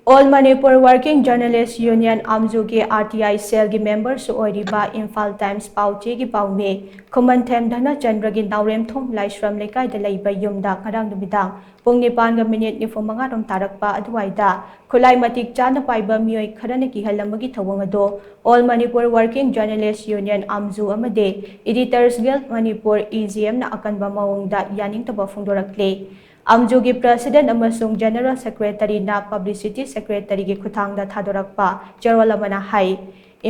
All Manipur Working Journalists Union AMWJU की RTI Cell की members oiriba Imphal Times paoche की Paomee Khumanthem Dhanachandra की Naoremthong Laishram Leikai da leiba yumda ngarang numidang pung 9:45 tarakpa aduwaida Khutlai matik chana Paiba meeoi Kharana Kihalambagi Thouong ado All Manipur Working Journalists Union AMWJU amade Editors Guild Manipur EGM na akanba maong da Yaningdaba Phongdorakli AMWJU की President अमसुंग General Secretary ना Publicity Secretary की खुथांग दा थादोरकपा चेरोल अमना high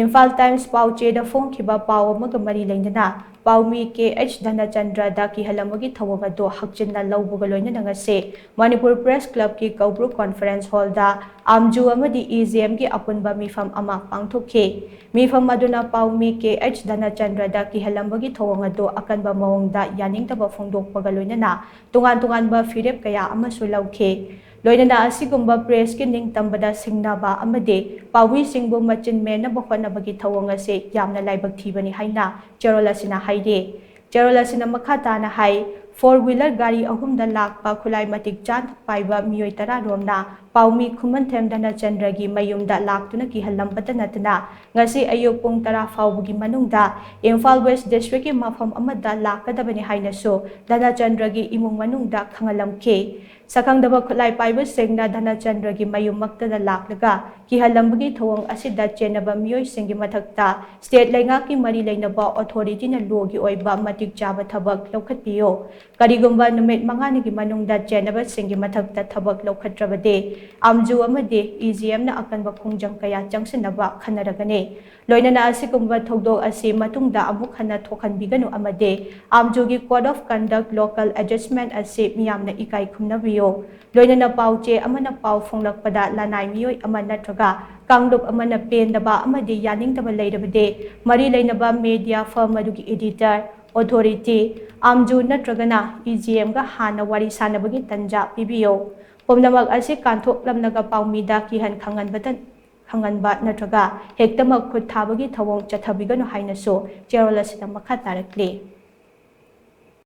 Imphal Times paoche da phongkhiba pao amaga mari leindana Paomee KH Dhanachandra da Kihalambagi Thouong ado hakchinna lawbuga loinana ngase Manipur Press Club ki Kaubru Conference Hall da AMWJU amadi EGM ki apunba mifam ama pangthokhe mifam aduna Paomee KH Dhanachandra da Kihalambagi Thouong ado akanba maong da Yaningdaba Phongdokpaga loinana tungan-tunganba firep kaya amasu lawkhe loinana asigumba press ki ningtambada singnaba amade Paomee singbu machin menaba honabagi Thouong ase yamna laibak thibani haina cherola sina haide cherola sina makhata na hai 4-wheeler gari ahumda lakpa Khutlai matik chan Paiba meeoi 10 romna Paomee Khumanthem Dhanachandra gi mayumda laktuna kihallambata natna ngasi ayuk pung 10 fawbugi manungda Imphal West District ki mafam amada lakadabani haina so Dhanachandra gi imung manungda khangalamke Sakangdaba Khutlai Paiba singna Dhanachandra gi mayum maktada laklaga kihallambagi Thouong asida chenaba meeoi singi mathakta state lenga ki mari leinaba authority na law gi oiba matik chaba thabak lokhatpiyo karigumba numit mangani gi manungda chenaba singi mathakta thabak lokhatrabade AMWJU amade EGM na akanba khongjang kaya changsinaba khanaragane loinana asigumba thogdok asi matungda amuk khana thokhanbiganu amade AMWJU gi code of conduct local adjustment asi miyamna ikai khumnabiyo loinana paoche amana pau phonglakpada lanai meeoi ama natraga kanglup amana pendaba amade yaningdaba leirabade mari leinaba media firm adugi editor authority AMWJU natragana EGM ga hana wari sanabagi tanja pibiyo pomnamak asi kanthok lamnaga Paomee da kihan khanganba natraga hektamak khut thabagi Thouong chathabiganu haina so cherola sina makha tarakli